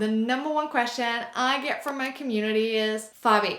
the number one question I get from my community is, Fabi,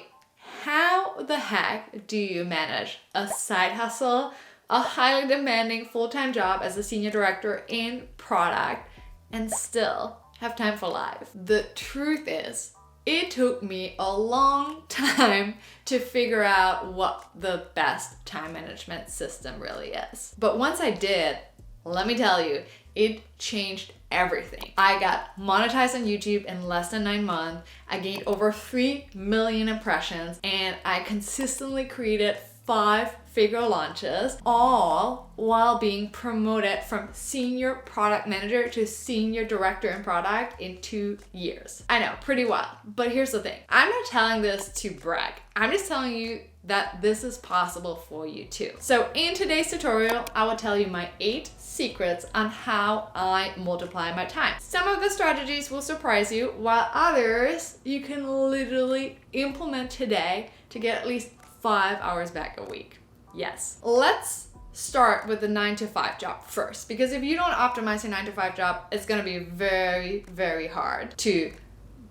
how the heck do you manage a side hustle, a highly demanding full-time job as a senior director in product, and still have time for life? The truth is, it took me a long time to figure out what the best time management system really is. But once I did, let me tell you, it changed everything. I got monetized on YouTube in less than 9 months. I gained over 3 million impressions, and I consistently created 5-figure launches, all while being promoted from senior product manager to senior director in product in 2 years. I know, pretty wild. But here's the thing. I'm not telling this to brag. I'm just telling you that this is possible for you too. So in today's tutorial, I will tell you my 8 secrets on how I multiply my time. Some of the strategies will surprise you, while others you can literally implement today to get at least 5 hours back a week. Yes. Let's start with the 9-to-5 job first, because if you don't optimize your 9-to-5 job, it's gonna be very, very hard to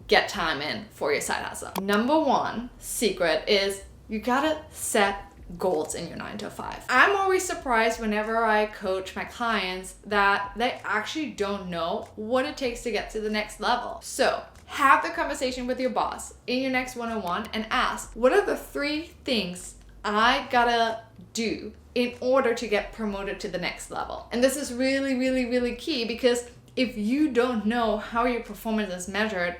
get time in for your side hustle. Number 1 secret is you gotta set goals in your 9-to-5. I'm always surprised whenever I coach my clients that they actually don't know what it takes to get to the next level. So have the conversation with your boss in your next one-on-one and ask, what are the 3 things I gotta do in order to get promoted to the next level? And this is really, really, really key, because if you don't know how your performance is measured,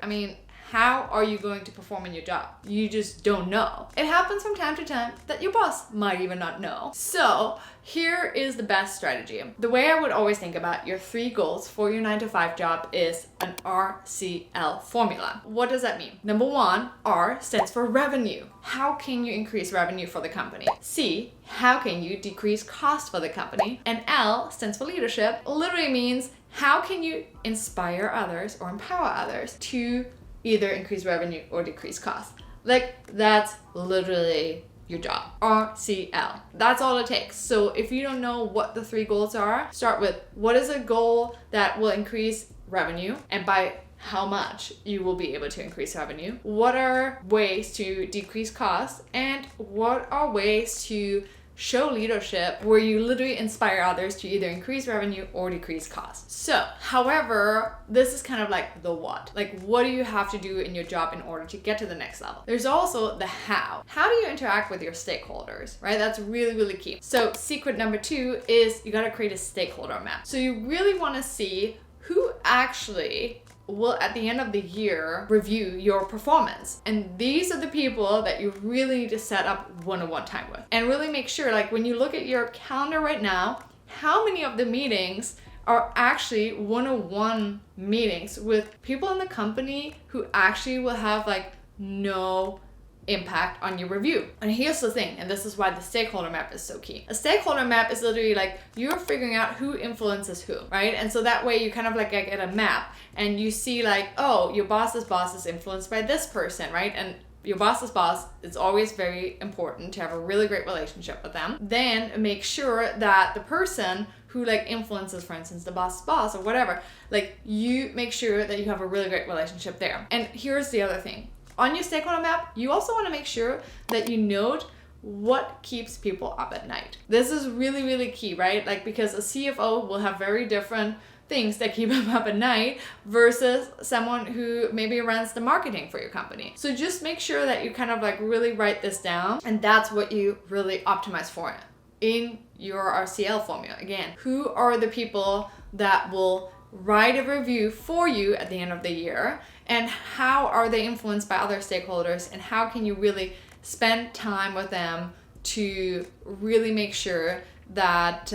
how are you going to perform in your job? You just don't know. It happens from time to time that your boss might even not know. So here is the best strategy. The way I would always think about your 3 goals for your 9-to-5 job is an RCL formula. What does that mean? Number 1, R stands for revenue. How can you increase revenue for the company? C, how can you decrease cost for the company? And L stands for leadership. Literally means how can you inspire others or empower others to either increase revenue or decrease cost. Like, that's literally your job. RCL. That's all it takes. So if you don't know what the 3 goals are, start with what is a goal that will increase revenue, and by how much you will be able to increase revenue. What are ways to decrease costs, and what are ways to show leadership where you literally inspire others to either increase revenue or decrease costs. So, however, this is kind of like the what. Like, what do you have to do in your job in order to get to the next level? There's also the how. How do you interact with your stakeholders, right? That's really, really key. So, secret number 2 is you gotta create a stakeholder map. So you really wanna see who actually will at the end of the year review your performance. And these are the people that you really need to set up one-on-one time with. And really make sure, like when you look at your calendar right now, how many of the meetings are actually one-on-one meetings with people in the company who actually will have like no impact on your review. And here's the thing, and this is why the stakeholder map is so key. A stakeholder map is literally like you're figuring out who influences who, right? And so that way you kind of like get a map and you see like, oh, your boss's boss is influenced by this person, right? And your boss's boss, it's always very important to have a really great relationship with them. Then make sure that the person who like influences, for instance, the boss's boss or whatever, like you make sure that you have a really great relationship there. And here's the other thing. On your stakeholder map, you also want to make sure that you note what keeps people up at night. This is really, really key, right? Like, because a CFO will have very different things that keep them up at night versus someone who maybe runs the marketing for your company. So just make sure that you kind of like really write this down, and that's what you really optimize for in your RCL formula. Again, who are the people that will write a review for you at the end of the year, and how are they influenced by other stakeholders, and how can you really spend time with them to really make sure that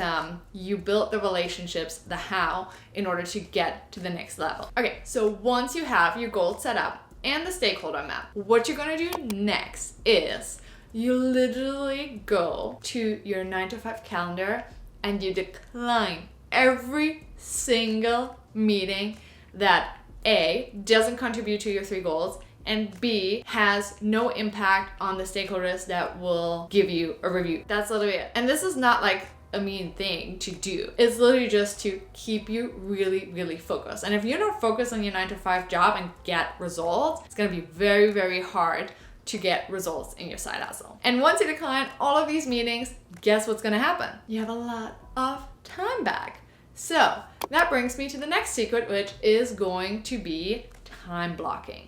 you build the relationships, the how, in order to get to the next level. Okay, so once you have your goals set up and the stakeholder map, what you're gonna do next is you literally go to your 9-to-5 calendar and you decline every single meeting that A, doesn't contribute to your 3 goals, and B, has no impact on the stakeholders that will give you a review. That's literally it. And this is not like a mean thing to do. It's literally just to keep you really, really focused. And if you're not focused on your 9-to-5 job and get results, it's gonna be very, very hard to get results in your side hustle. And once you decline all of these meetings, guess what's gonna happen? You have a lot of time back. So that brings me to the next secret, which is going to be time blocking.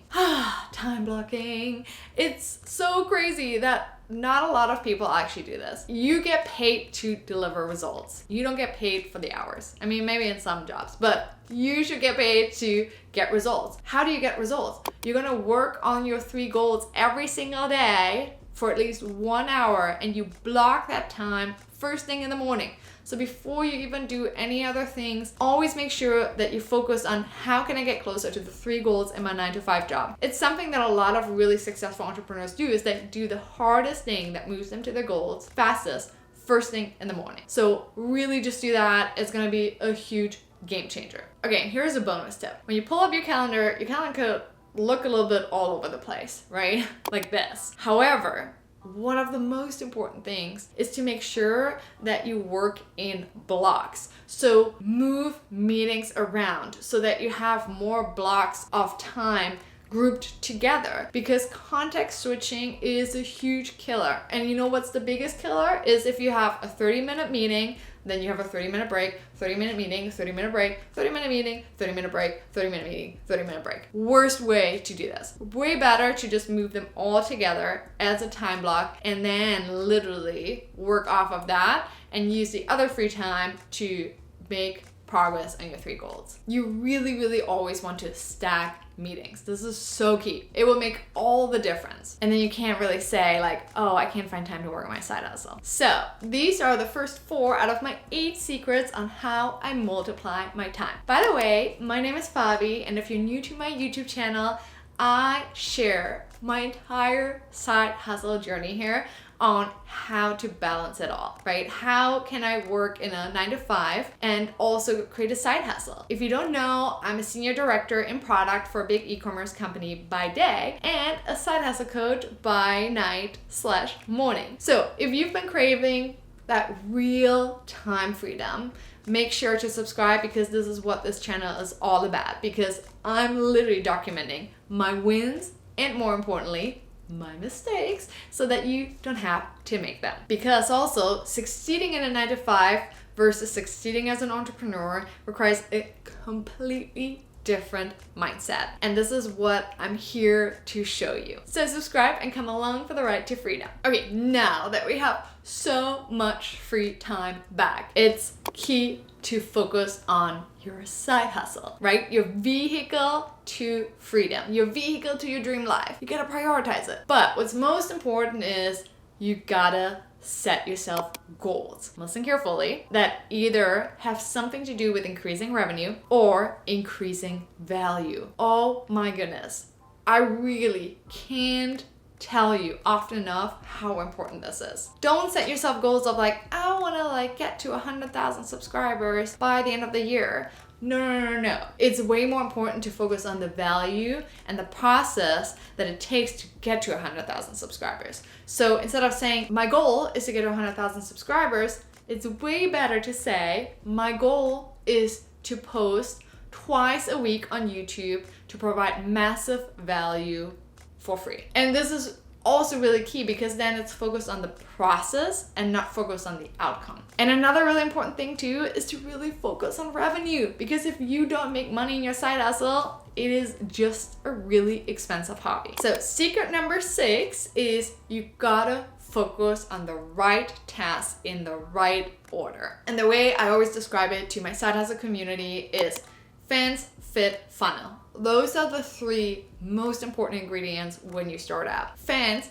Time blocking. It's so crazy that not a lot of people actually do this. You get paid to deliver results. You don't get paid for the hours. I mean, maybe in some jobs, but you should get paid to get results. How do you get results? You're gonna work on your 3 goals every single day for at least 1 hour, and you block that time first thing in the morning. So before you even do any other things, always make sure that you focus on how can I get closer to the 3 goals in my 9-to-5 job. It's something that a lot of really successful entrepreneurs do, is they do the hardest thing that moves them to their goals fastest first thing in the morning. So really just do that. It's gonna be a huge game changer. Okay, here's a bonus tip. When you pull up your calendar could look a little bit all over the place, right? Like this. However, one of the most important things is to make sure that you work in blocks. So move meetings around so that you have more blocks of time grouped together, because context switching is a huge killer. And you know what's the biggest killer is if you have a 30-minute meeting, then you have a 30-minute break, 30-minute meeting, 30-minute break, 30-minute meeting, 30-minute break, 30-minute meeting, 30-minute break. Worst way to do this. Way better to just move them all together as a time block and then literally work off of that and use the other free time to make progress on your 3 goals. You really, really always want to stack meetings. This is so key. It will make all the difference. And then you can't really say like, oh, I can't find time to work on my side hustle. So these are the first 4 out of my 8 secrets on how I multiply my time. By the way, my name is Fabi, and if you're new to my YouTube channel, I share my entire side hustle journey here on how to balance it all, right? How can I work in a 9-to-5 and also create a side hustle? If you don't know, I'm a senior director in product for a big e-commerce company by day and a side hustle coach by night/morning. So if you've been craving that real time freedom, make sure to subscribe, because this is what this channel is all about, because I'm literally documenting my wins and, more importantly, my mistakes, so that you don't have to make them. Because also, succeeding in a 9-to-5 versus succeeding as an entrepreneur requires a completely different mindset. And this is what I'm here to show you. So subscribe and come along for the ride to freedom. Okay, now that we have so much free time back, it's key to focus on your side hustle, right? Your vehicle to freedom, your vehicle to your dream life. You gotta prioritize it. But what's most important is you gotta set yourself goals. Listen carefully, that either have something to do with increasing revenue or increasing value. Oh my goodness. I really can't tell you often enough how important this is. Don't set yourself goals of like, I want to get to 100,000 subscribers by the end of the year. No. It's way more important to focus on the value and the process that it takes to get to 100,000 subscribers. So instead of saying my goal is to get to 100,000 subscribers, it's way better to say my goal is to post twice a week on YouTube to provide massive value for free. And this is also really key, because then it's focused on the process and not focused on the outcome. And another really important thing too is to really focus on revenue, because if you don't make money in your side hustle, it is just a really expensive hobby. So secret number 6 is you gotta focus on the right tasks in the right order. And the way I always describe it to my side hustle community is fans, fit, funnel. Those are the 3 most important ingredients when you start out. Fans,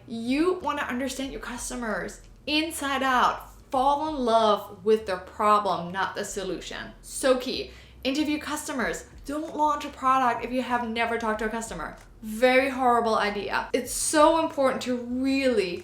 you want to understand your customers inside out. Fall in love with their problem, not the solution. So key. Interview customers. Don't launch a product if you have never talked to a customer. Very horrible idea. It's so important to really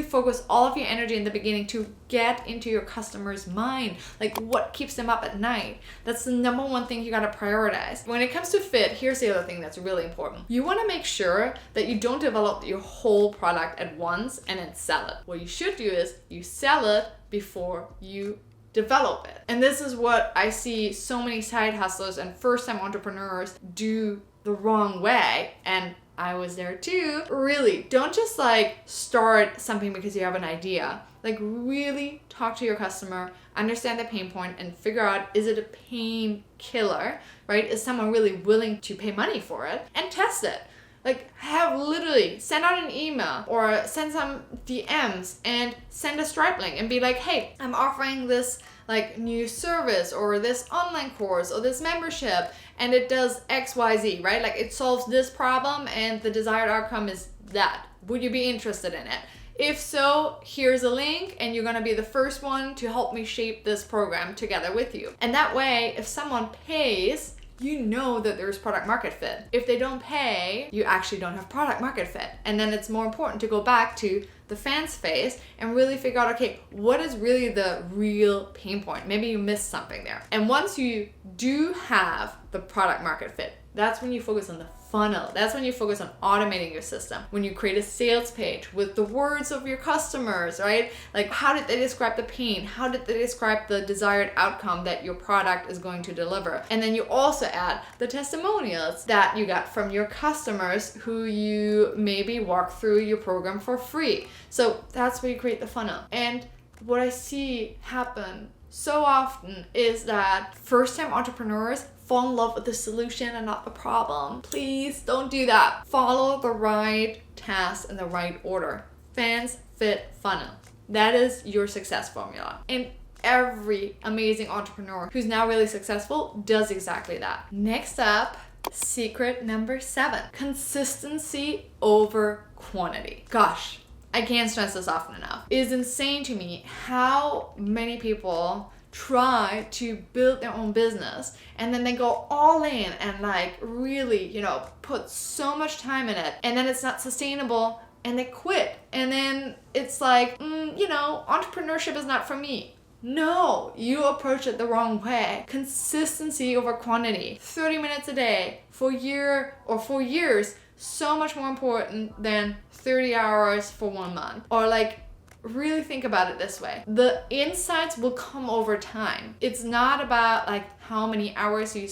focus all of your energy in the beginning to get into your customer's mind. Like, what keeps them up at night? That's the number one thing you gotta prioritize. When it comes to fit, here's the other thing that's really important. You wanna make sure that you don't develop your whole product at once and then sell it. What you should do is you sell it before you develop it. And this is what I see so many side hustlers and first-time entrepreneurs do the wrong way, and I was there too. Really, don't just like start something because you have an idea. Like, really talk to your customer, understand the pain point, and figure out, is it a pain killer, right? Is someone really willing to pay money for it? And test it. Like, literally send out an email or send some DMs and send a Stripe link and be like, hey, I'm offering this like new service or this online course or this membership, and it does XYZ, right? Like, it solves this problem and the desired outcome is that. Would you be interested in it? If so, here's a link, and you're gonna be the first one to help me shape this program together with you. And that way, if someone pays, you know that there's product market fit. If they don't pay, you actually don't have product market fit. And then it's more important to go back to the fans phase and really figure out, okay, what is really the real pain point? Maybe you missed something there. And once you do have the product market fit, that's when you focus on the funnel. That's when you focus on automating your system. When you create a sales page with the words of your customers, right? Like, how did they describe the pain? How did they describe the desired outcome that your product is going to deliver? And then you also add the testimonials that you got from your customers who you maybe walk through your program for free. So that's where you create the funnel. And what I see happen so often is that first-time entrepreneurs fall in love with the solution and not the problem. Please don't do that. Follow the right tasks in the right order. Fans, fit, funnel. That is your success formula. And every amazing entrepreneur who's now really successful does exactly that. Next up, secret number 7, consistency over quantity. Gosh, I can't stress this often enough. It is insane to me how many people try to build their own business and then they go all in and like really, put so much time in it, and then it's not sustainable and they quit. And then it's like, entrepreneurship is not for me. No, you approach it the wrong way. Consistency over quantity. 30 minutes a day for a year or 4 years, so much more important than 30 hours for 1 month. Or like, really think about it this way. The insights will come over time. It's not about like how many hours you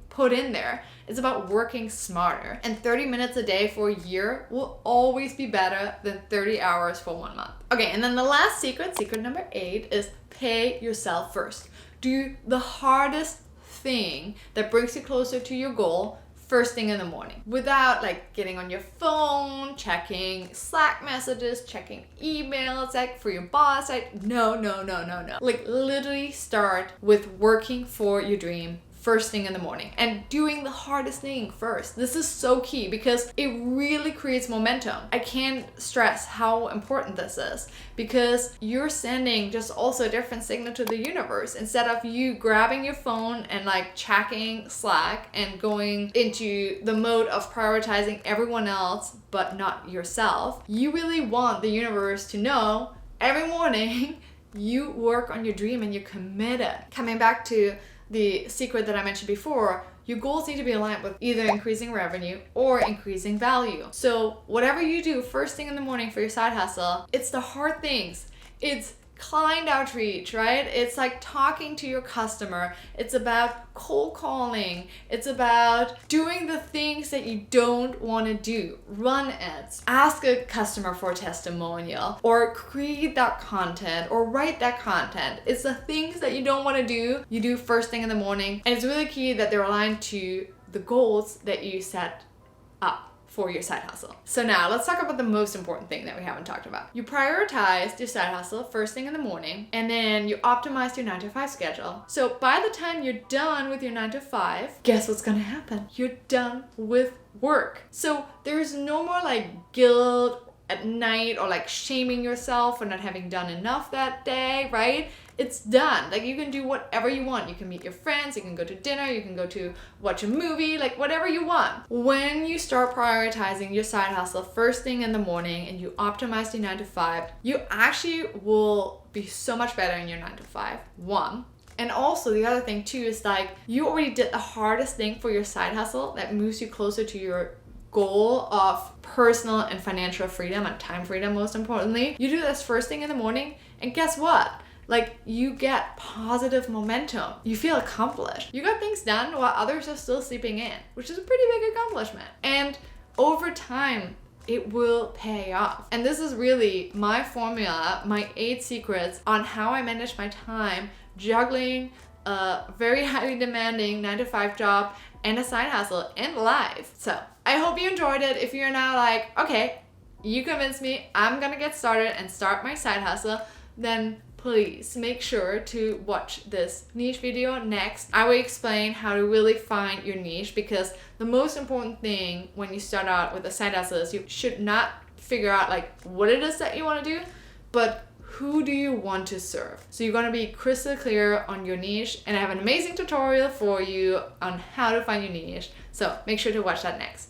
put in there. It's about working smarter. And 30 minutes a day for a year will always be better than 30 hours for 1 month. Okay, and then the last secret number 8, is pay yourself first. Do the hardest thing that brings you closer to your goal first thing in the morning, without like getting on your phone, checking Slack messages, checking emails like for your boss. No. Like, literally start with working for your dream first thing in the morning and doing the hardest thing first. This is so key because it really creates momentum. I can't stress how important this is, because you're sending just also a different signal to the universe. Instead of you grabbing your phone and like checking Slack and going into the mode of prioritizing everyone else but not yourself, you really want the universe to know every morning you work on your dream and you're committed. Coming back to the secret that I mentioned before, your goals need to be aligned with either increasing revenue or increasing value. So whatever you do first thing in the morning for your side hustle, it's the hard things. It's client outreach, right? It's like talking to your customer. It's about cold calling. It's about doing the things that you don't want to do. Run ads, ask a customer for a testimonial, or create that content or write that content. It's the things that you don't want to do, you do first thing in the morning. And it's really key that they're aligned to the goals that you set up for your side hustle. So now let's talk about the most important thing that we haven't talked about. You prioritized your side hustle first thing in the morning, and then you optimized your 9 to 5 schedule. So by the time you're done with your 9 to 5, guess what's gonna happen? You're done with work. So there's no more like guilt at night or like shaming yourself for not having done enough that day, right? it's done. Like you can do whatever you want. You can meet your friends, you can go to dinner, you can go to watch a movie, like whatever you want. When you start prioritizing your side hustle first thing in the morning and you optimize your 9 to 5, you actually will be so much better in your 9 to 5. One. And also the other thing too is like you already did the hardest thing for your side hustle that moves you closer to your goal of personal and financial freedom and time freedom, most importantly. You do this first thing in the morning, and guess what? Like you get positive momentum. You feel accomplished. You got things done while others are still sleeping in, which is a pretty big accomplishment. And over time, it will pay off. And this is really my formula, my 8 secrets on how I manage my time juggling a very highly demanding 9 to 5 job and a side hustle and life. So I hope you enjoyed it. If you're now like, okay, you convinced me, I'm gonna get started and start my side hustle, then please make sure to watch this niche video next. I will explain how to really find your niche, because the most important thing when you start out with a side hustle is you should not figure out like what it is that you want to do, but who do you want to serve? So you're going to be crystal clear on your niche, and I have an amazing tutorial for you on how to find your niche. So make sure to watch that next.